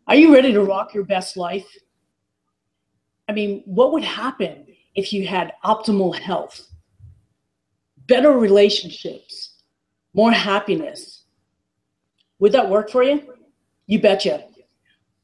Are you ready to rock your best life? I mean, what would happen if you had optimal health, better relationships, more happiness? Would that work for you? You betcha.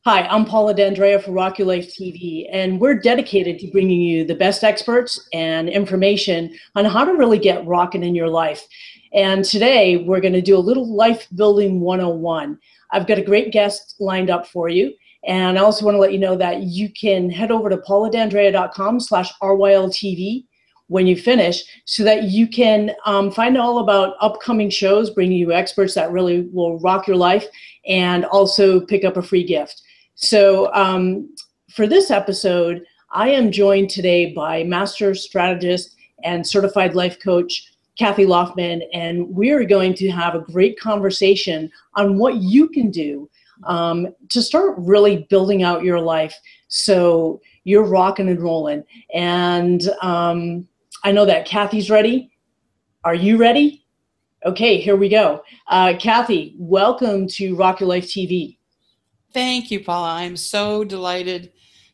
Hi, I'm Paula D'Andrea for Rock Your Life TV, and we're dedicated to bringing you the best experts and information on how to really get rocking in your life. And today we're going to do a little life building 101. I've got a great guest lined up for you. And I also want to let you know that you can head over to pauladandrea.com/RYLTV when you finish, so that you can find all about upcoming shows, bringing you experts that really will rock your life, and also pick up a free gift. So for this episode, I am joined today by master strategist and certified life coach, Kathi Laughman, and we're going to have a great conversation on what you can do to start really building out your life so you're rocking and rolling. And I know that Kathy's ready. Are you ready? Okay, here we go. Kathi, welcome to Rock Your Life TV. Thank you, Paula. I'm so delighted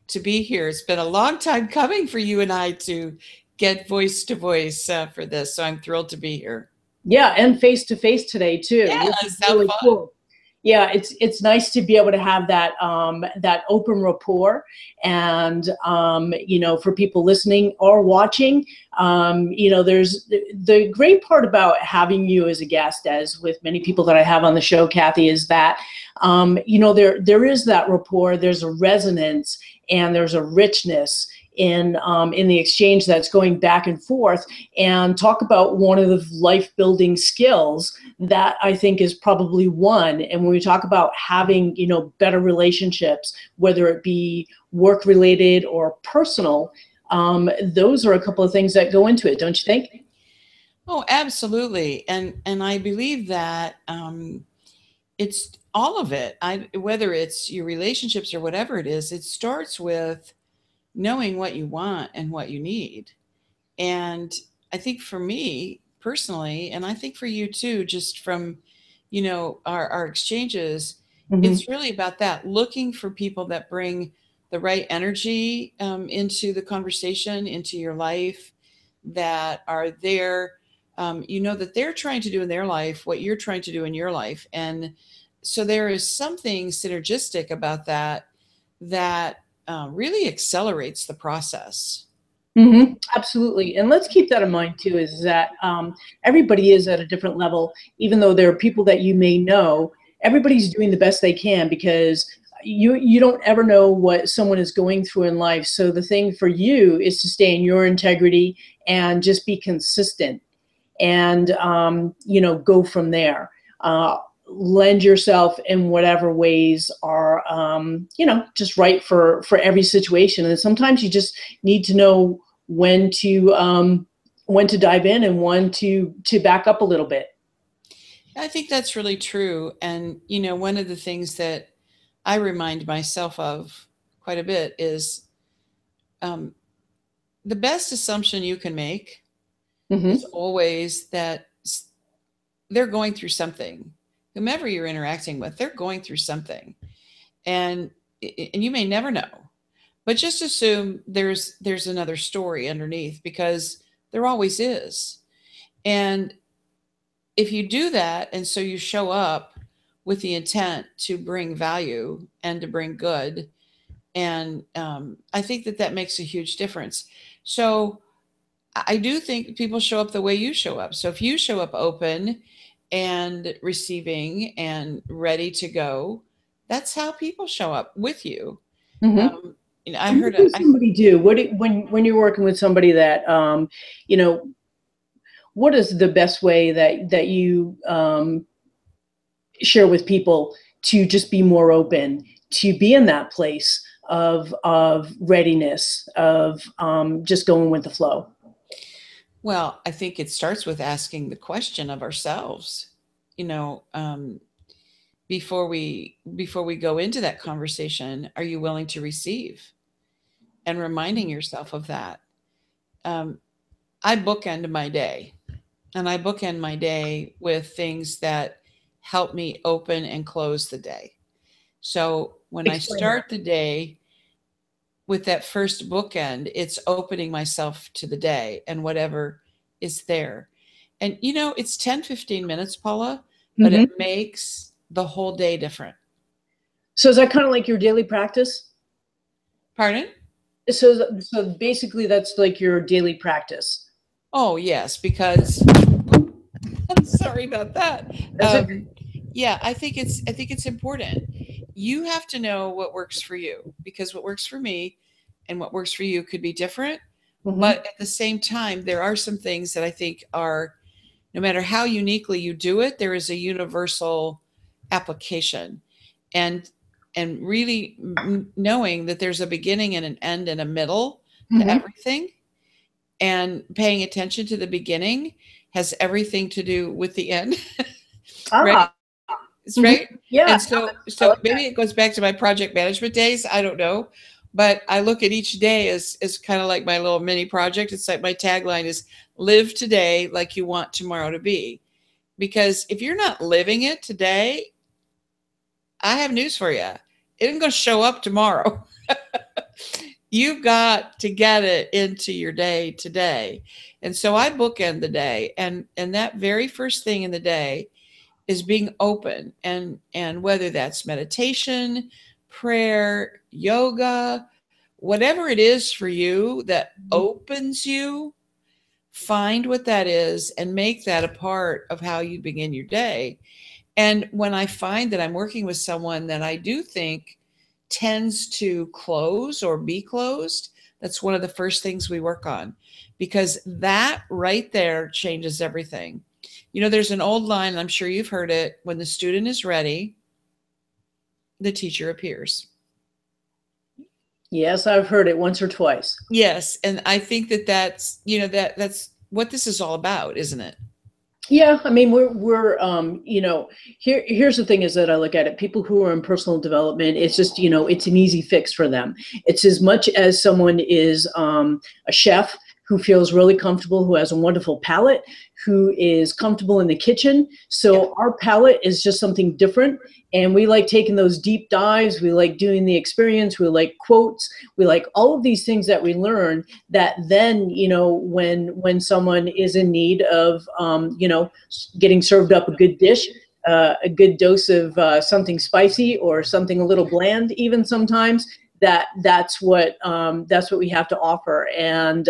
to be here. It's been a long time coming for you and I to get voice to voice for this. So I'm thrilled to be here. Yeah, and face to face today too. Yeah, it's really fun. Cool. Yeah, it's nice to be able to have that that open rapport, and you know, for people listening or watching, you know, there's the great part about having you as a guest, as with many people that I have on the show, Kathi, is that you know, there is that rapport, there's a resonance, and there's a richness in the exchange that's going back and forth. And talk about one of the life building skills that I think is probably one. And when we talk about having, you know, better relationships, whether it be work related or personal, those are a couple of things that go into it, don't you think? Oh, absolutely. And I believe that it's all of it. Whether it's your relationships or whatever it is, it starts with knowing what you want and what you need. And I think for me personally, and I think for you too, just from, you know, our exchanges, it's really about that, looking for people that bring the right energy into the conversation, into your life, that are there, you know, that they're trying to do in their life what you're trying to do in your life. And so there is something synergistic about that really accelerates the process. Mm-hmm. Absolutely. And let's keep that in mind too, is that everybody is at a different level. Even though there are people that you may know, everybody's doing the best they can, because you don't ever know what someone is going through in life. So the thing for you is to stay in your integrity and just be consistent, and you know, go from there. Lend yourself in whatever ways are, you know, just right for every situation. And sometimes you just need to know when to dive in and when to back up a little bit. I think that's really true. And, you know, one of the things that I remind myself of quite a bit is the best assumption you can make is always that they're going through something. Whomever you're interacting with, they're going through something, and you may never know, but just assume there's another story underneath, because there always is. And if you do that, and so you show up with the intent to bring value and to bring good, and I think that makes a huge difference. So I do think people show up the way you show up. So if you show up open and receiving and ready to go, that's how people show up with you. You know, I heard somebody do when you're working with somebody that you know, what is the best way that you share with people to just be more open, to be in that place of readiness, of just going with the flow? Well, I think it starts with asking the question of ourselves, you know, before we go into that conversation, are you willing to receive? And reminding yourself of that. I bookend my day, and I bookend my day with things that help me open and close the day. So when I Explain that. start the day with that first bookend, it's opening myself to the day and whatever is there. And it's 10-15 minutes, Paula, but it Mm-hmm. makes the whole day different. So is that kind of like your daily practice? Pardon? So basically that's like your daily practice. Oh, yes, because sorry about that. That's it. Yeah, I think it's important. You have to know what works for you, because what works for me and what works for you could be different. Mm-hmm. But at the same time, there are some things that I think are, no matter how uniquely you do it, there is a universal application. And really knowing that there's a beginning and an end and a middle to Mm-hmm. everything, and paying attention to the beginning has everything to do with the end. Right? Ah. It's Mm-hmm. right. Yeah. And so I like maybe it goes back to my project management days. I don't know. But I look at each day as kind of like my little mini project. It's like my tagline is live today like you want tomorrow to be. Because if you're not living it today, I have news for you. It isn't going to show up tomorrow. You've got to get it into your day today. And so I bookend the day, and that very first thing in the day is being open, and whether that's meditation, prayer, yoga, whatever it is for you that that. opens you, find what that is and make that a part of how you begin your day. And when I find that I'm working with someone that I do think tends to close or be closed, that's one of the first things we work on, because that right there changes everything. There's an old line, I'm sure you've heard it: when the student is ready, the teacher appears. Yes, I've heard it once or twice. Yes, and I think that's what this is all about, isn't it? Yeah, I mean, here's the thing is that I look at it. People who are in personal development, it's just, it's an easy fix for them. It's as much as someone is a chef who feels really comfortable, who has a wonderful palate, who is comfortable in the kitchen. Yeah. So our palate is just something different. And we like taking those deep dives. We like doing the experience. We like quotes. We like all of these things that we learn that then, when someone is in need of, getting served up a good dish, a good dose of something spicy or something a little bland, even sometimes, that's what we have to offer. And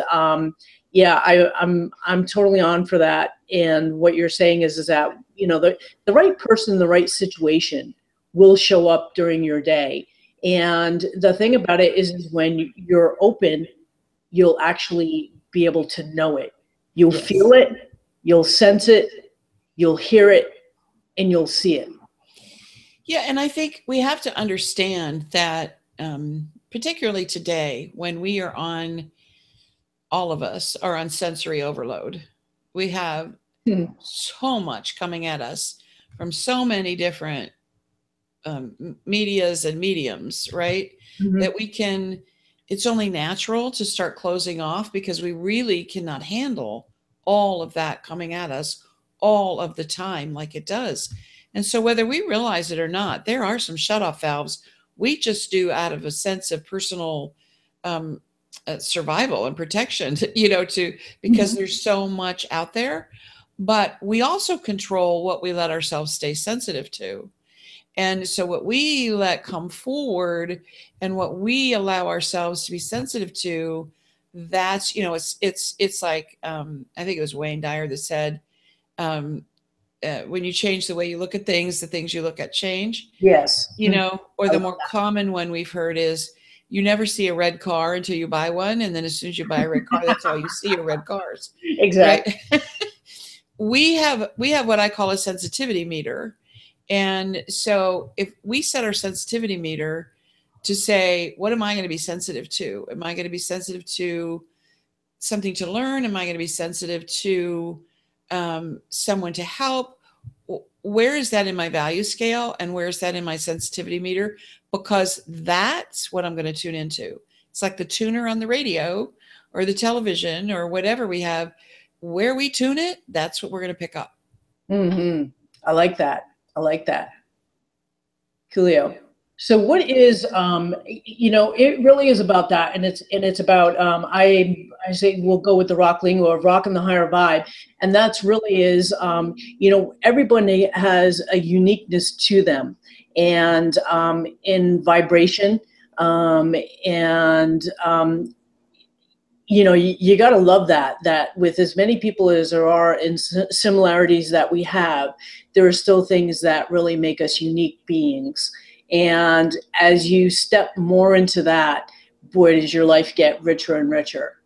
yeah, I'm totally on for that. And what you're saying is that the right person, the right situation will show up during your day. And the thing about it is when you're open, you'll actually be able to know it. You'll Yes. feel it, you'll sense it, you'll hear it, and you'll see it. Yeah, and I think we have to understand that, particularly today, when we are on, all of us are on sensory overload. We have Hmm. so much coming at us from so many different medias and mediums, right? Mm-hmm. That it's only natural to start closing off, because we really cannot handle all of that coming at us all of the time like it does. And so, whether we realize it or not, there are some shutoff valves we just do out of a sense of personal um, survival and protection, because Mm-hmm. there's so much out there. But we also control what we let ourselves stay sensitive to. And so what we let come forward and what we allow ourselves to be sensitive to, that's, it's like, I think it was Wayne Dyer that said, um, when you change the way you look at things, the things you look at change, Yes. or I the love more common one we've heard is, you never see a red car until you buy one. And then as soon as you buy a red car, that's all you see are red cars. that. Exactly. Right. We have what I call a sensitivity meter. And so if we set our sensitivity meter to say, what am I going to be sensitive to? Am I going to be sensitive to something to learn? Am I going to be sensitive to someone to help? where is that in my value scale and where is that in my sensitivity meter? Because that's what I'm going to tune into. It's like the tuner on the radio or the television or whatever we have. Where we tune it, that's what we're going to pick up. Mm-hmm. I like that. I like that. Coolio. So what is, it really is about that. And it's about, I say we'll go with the rock lingo of rock and the higher vibe. And that's really is, everybody has a uniqueness to them and in vibration. You got to love that with as many people as there are in similarities that we have, there are still things that really make us unique beings. And as you step more into that, boy, does your life get richer and richer.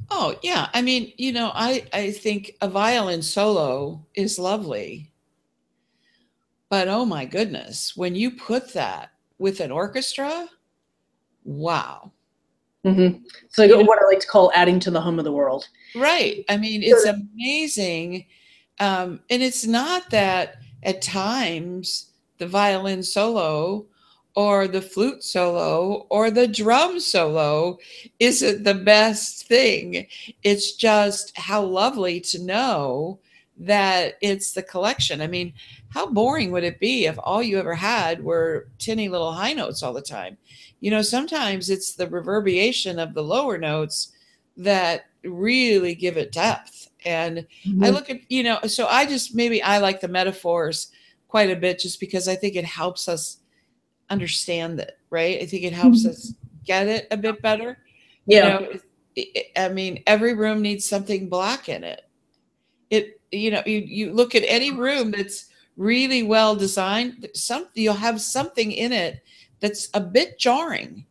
Oh, yeah. I mean, I think a violin solo is lovely. But oh my goodness, when you put that with an orchestra, wow. Mm-hmm. It's like what I like to call adding to the hum of the world. Right. I mean, it's amazing. And it's not that at times the violin solo or the flute solo or the drum solo isn't the best thing. It's just how lovely to know that it's the collection. I mean, how boring would it be if all you ever had were tinny little high notes all the time? Sometimes it's the reverberation of the lower notes that really give it depth. And I look at, so maybe I like the metaphors quite a bit just because I think it helps us understand it, right? I think it helps us get it a bit better. Yeah. I mean, every room needs something black in it. You look at any room that's really well designed, you'll have something in it that's a bit jarring.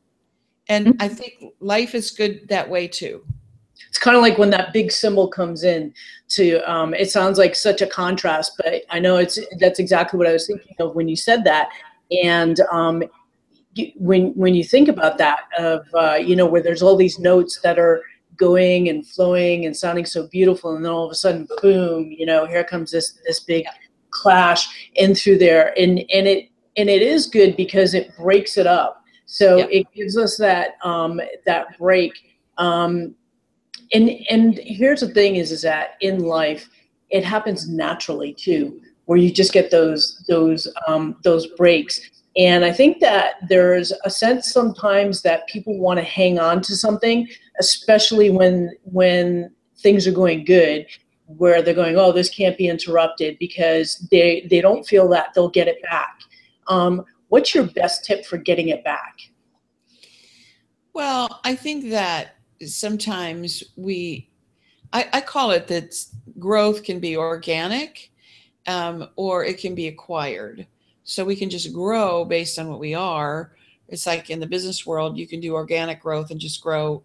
And I think life is good that way too. It's kind of like when that big symbol comes in to, it sounds like such a contrast, but I know that's exactly what I was thinking of when you said that. And when you think about that of, where there's all these notes that are going and flowing and sounding so beautiful. And then all of a sudden, boom, here comes this big clash in through there. And it is good because it breaks it up. So it gives us that break. And here's the thing is that in life, it happens naturally too, where you just get those breaks. And I think that there's a sense sometimes that people want to hang on to something, especially when things are going good, where they're going, oh, this can't be interrupted, because they don't feel that they'll get it back. What's your best tip for getting it back? Well, I think that sometimes I call it that growth can be organic, or it can be acquired. So we can just grow based on what we are. It's like in the business world, you can do organic growth and just grow,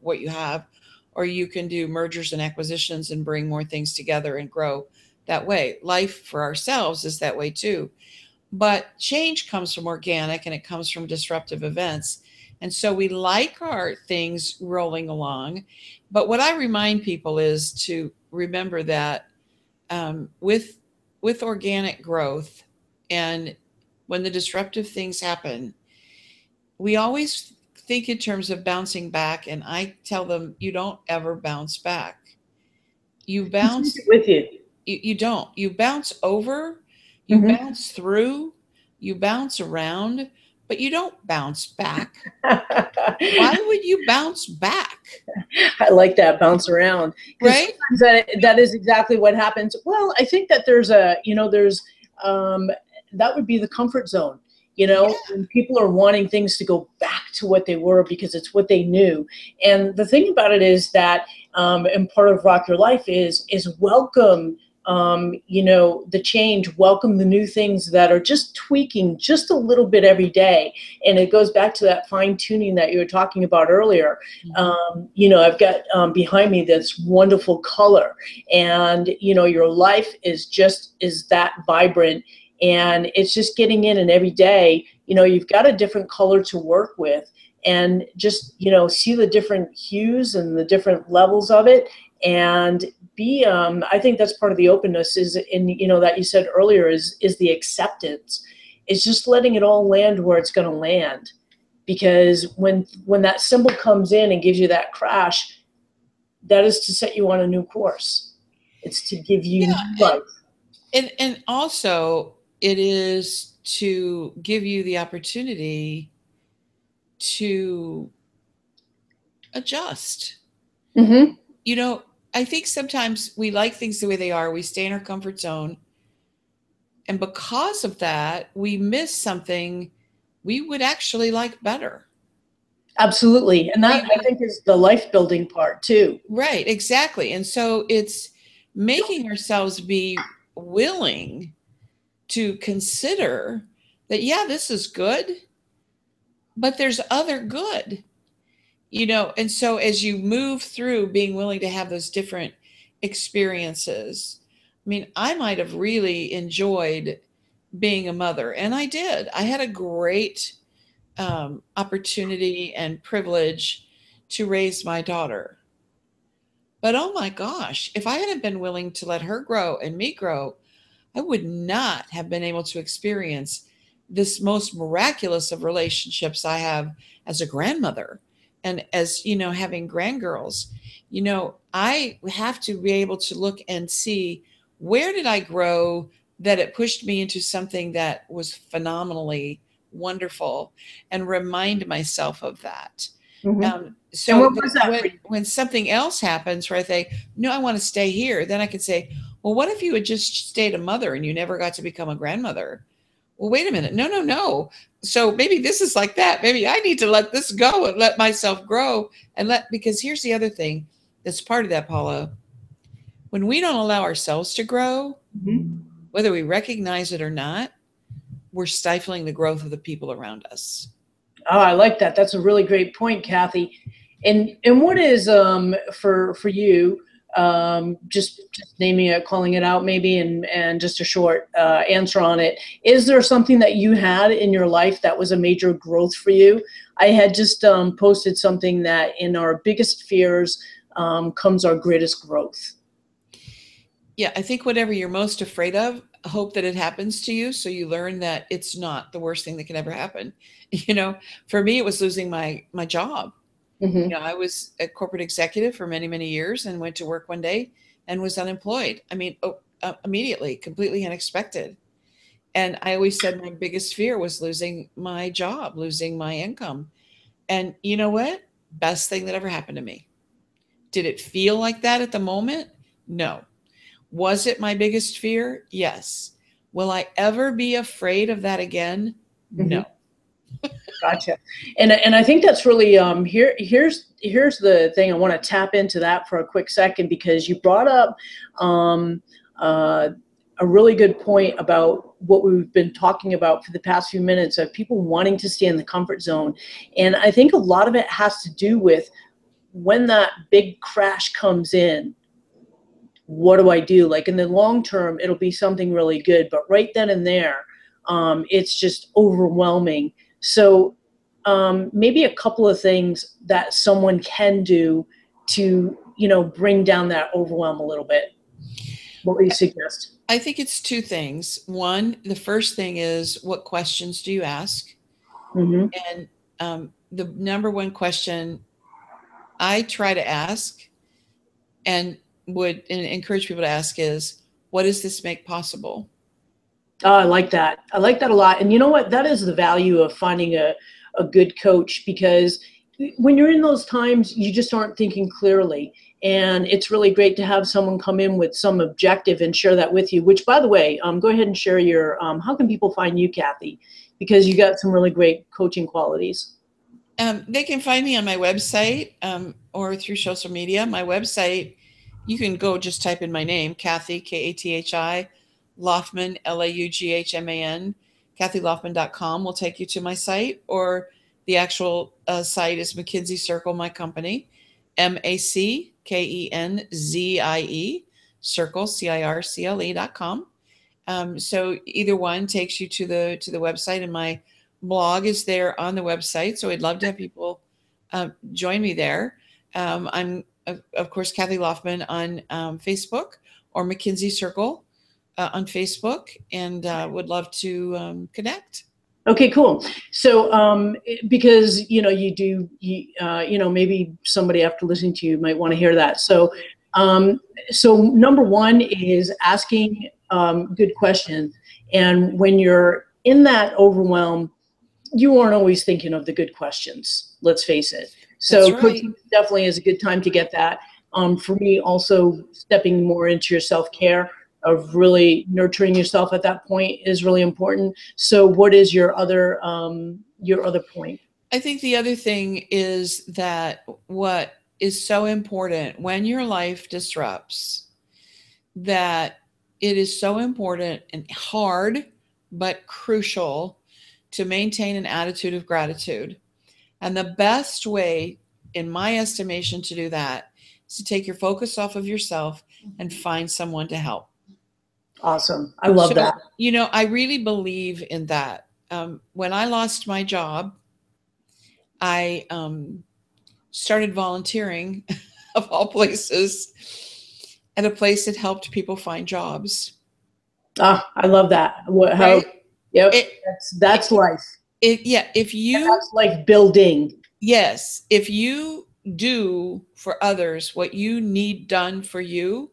what you have, or you can do mergers and acquisitions and bring more things together and grow that way. Life for ourselves is that way too. But change comes from organic and it comes from disruptive events. And so we like our things rolling along. But what I remind people is to remember that with organic growth, and when the disruptive things happen, we always think in terms of bouncing back. And I tell them, you don't ever bounce back. You bounce with you. You don't. You bounce over, you bounce through, you bounce around, but you don't bounce back. Why would you bounce back? I like that, bounce around. Right? That is exactly what happens. Well, I think that there's that would be the comfort zone, when people are wanting things to go back to what they were because it's what they knew. And the thing about it is that, and part of Rock Your Life is welcome, the change, welcome the new things that are just tweaking just a little bit every day. And it goes back to that fine tuning that you were talking about earlier. I've got behind me this wonderful color, and, your life is that vibrant. And it's just getting in, and every day, you've got a different color to work with, and just, see the different hues and the different levels of it. And I think that's part of the openness is in, that you said earlier is the acceptance. It's just letting it all land where it's going to land. Because when that symbol comes in and gives you that crash, that is to set you on a new course. It's to give you new life. And also it is to give you the opportunity to adjust. Mm-hmm. I think sometimes we like things the way they are. We stay in our comfort zone. And because of that, we miss something we would actually like better. Absolutely. And that, I think, is the life building part too. Right, exactly. And so it's making ourselves be willing to consider that, yeah, this is good, but there's other good. And so as you move through being willing to have those different experiences, I mean, I might have really enjoyed being a mother, and I did. I had a great opportunity and privilege to raise my daughter. But oh my gosh, if I hadn't been willing to let her grow and me grow, I would not have been able to experience this most miraculous of relationships I have as a grandmother. And as having grandgirls, I have to be able to look and see, where did I grow that it pushed me into something that was phenomenally wonderful, and remind myself of that. Mm-hmm. So and what was that for you? when something else happens where I think, no, I want to stay here, then I can say, well, what if you had just stayed a mother and you never got to become a grandmother? Well, wait a minute. No, no, no. So maybe this is like that. Maybe I need to let this go and let myself grow because here's the other thing that's part of that, Paula. When we don't allow ourselves to grow, Mm-hmm. whether we recognize it or not, we're stifling the growth of the people around us. Oh, I like that. That's a really great point, Kathi. And what is for you, just naming it, calling it out maybe, and just a short answer on it. Is there something that you had in your life that was a major growth for you? I had just posted something that in our biggest fears comes our greatest growth. Yeah, I think whatever you're most afraid of, hope that it happens to you so you learn that it's not the worst thing that can ever happen. For me, it was losing my job. Mm-hmm. I was a corporate executive for many, many years and went to work one day and was unemployed. I mean, immediately, completely unexpected. And I always said my biggest fear was losing my job, losing my income. And you know what? Best thing that ever happened to me. Did it feel like that at the moment? No. Was it my biggest fear? Yes. Will I ever be afraid of that again? Mm-hmm. No. Gotcha. And I think that's really here's the thing. I want to tap into that for a quick second, because you brought up a really good point about what we've been talking about for the past few minutes of people wanting to stay in the comfort zone. And I think a lot of it has to do with when that big crash comes in. What do I do? Like in the long term, it'll be something really good, but right then and there, it's just overwhelming. So maybe a couple of things that someone can do to, bring down that overwhelm a little bit. What would you suggest? I think it's two things. One, the first thing is, what questions do you ask? Mm-hmm. And the number one question I try to ask and would encourage people to ask is, what does this make possible? Oh, I like that. I like that a lot. And you know what? That is the value of finding a good coach, because when you're in those times, you just aren't thinking clearly. And it's really great to have someone come in with some objective and share that with you, which, by the way, go ahead and share your, how can people find you, Kathi? Because you got some really great coaching qualities. They can find me on my website or through social media. My website, you can go just type in my name, Kathi, Kathi, Laughman, Laughman, KathiLaughman.com will take you to my site, or the actual site is McKinsey Circle, my company, MACKENZIE, Circle, CIRCLE.com. So either one takes you to the website, and my blog is there on the website. So I'd love to have people join me there. I'm of course, Kathi Laughman on Facebook, or McKinsey Circle on Facebook, and would love to connect. Okay, cool. So, because, maybe somebody after listening to you might want to hear that. So, number one is asking good questions. And when you're in that overwhelm, you aren't always thinking of the good questions. Let's face it. So That's right. coaching definitely is a good time to get that. For me, also stepping more into your self-care, of really nurturing yourself at that point, is really important. So what is your other point? I think the other thing is that what is so important when your life disrupts, that it is so important and hard, but crucial, to maintain an attitude of gratitude. And the best way, in my estimation, to do that is to take your focus off of yourself and find someone to help. Awesome. I love that. I really believe in that. When I lost my job, I started volunteering, of all places, at a place that helped people find jobs. I love that. Right? Yep. That's life. If you, that's life building. Yes. If you do for others what you need done for you,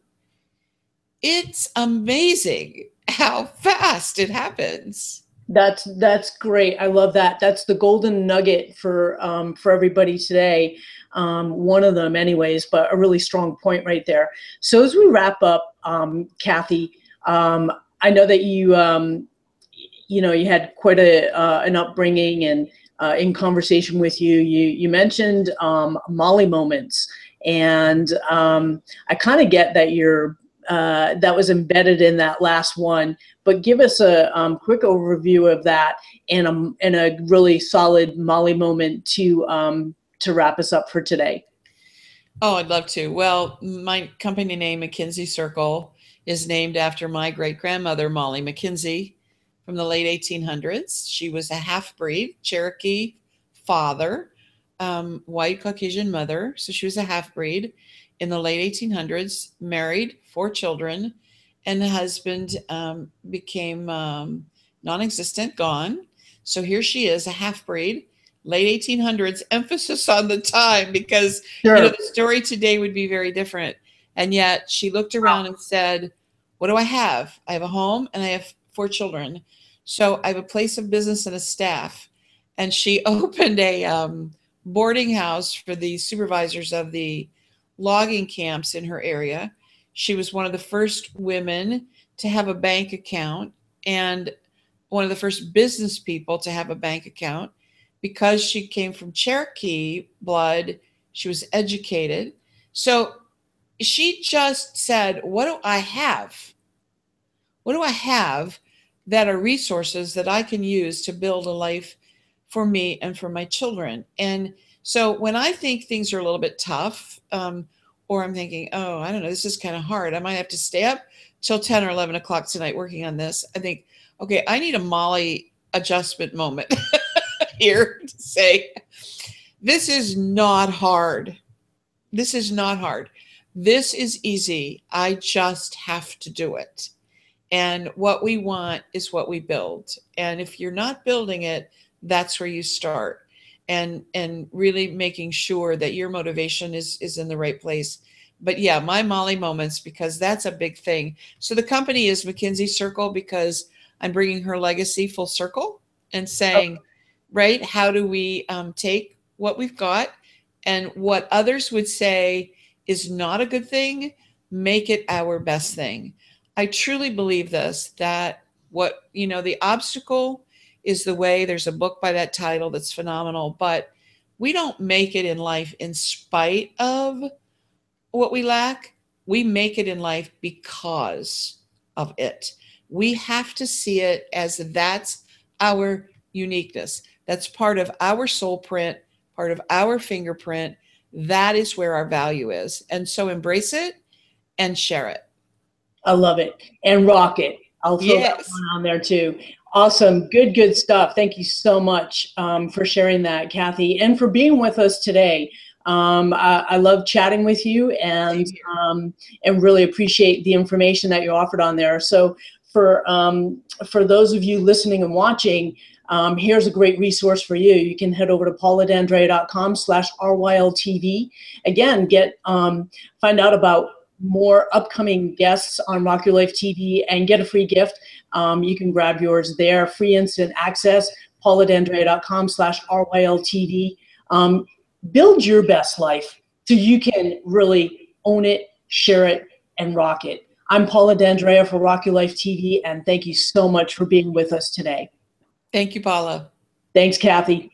it's amazing how fast it happens. That's great. I love that. That's the golden nugget for everybody today. One of them anyways, but a really strong point right there. So as we wrap up, Kathi, I know that you had quite an upbringing, and in conversation with you mentioned Molly moments, and I kind of get that that was embedded in that last one, but give us a quick overview of that, and a really solid Molly moment to wrap us up for today. Oh, I'd love to. Well, my company name, McKinsey Circle, is named after my great-grandmother, Molly McKinsey, from the late 1800s. She was a half-breed, Cherokee father, white Caucasian mother. So she was a half-breed in the late 1800s, married, 4 children, and the husband became non-existent, gone. So here she is, a half-breed, late 1800s, emphasis on the time, because sure, the story today would be very different. And yet she looked around and said, what do I have? I have a home and I have 4 children. So I have a place of business and a staff. And she opened a boarding house for the supervisors of the logging camps in her area. She was one of the first women to have a bank account, and one of the first business people to have a bank account. Because she came from Cherokee blood, she was educated. So she just said, what do I have? What do I have that are resources that I can use to build a life for me and for my children? And so when I think things are a little bit tough, or I'm thinking, oh, I don't know, this is kind of hard, I might have to stay up till 10 or 11 o'clock tonight working on this. I think, okay, I need a Molly adjustment moment here to say, this is not hard. This is not hard. This is easy. I just have to do it. And what we want is what we build. And if you're not building it, that's where you start. And really making sure that your motivation is in the right place. But yeah, my Molly moments, because that's a big thing. So the company is McKinsey Circle, because I'm bringing her legacy full circle and saying, right, how do we take what we've got and what others would say is not a good thing, make it our best thing. I truly believe this, that the obstacle is the way. There's a book by that title that's phenomenal, but we don't make it in life in spite of what we lack. We make it in life because of it. We have to see it as that's our uniqueness. That's part of our soul print, part of our fingerprint. That is where our value is. And so embrace it and share it. I love it. And rock it. I'll throw that one on there too. Awesome. Good stuff. Thank you so much for sharing that, Kathi, and for being with us today. I love chatting with you, and really appreciate the information that you offered on there. So for those of you listening and watching, here's a great resource for you. You can head over to pauladandrea.com/RYLTV. Again, find out about more upcoming guests on Rock Your Life TV and get a free gift. You can grab yours there, free instant access, pauladandrea.com/RYLTV. Build your best life so you can really own it, share it, and rock it. I'm Paula D'Andrea for Rock Your Life TV, and thank you so much for being with us today. Thank you, Paula. Thanks, Kathi.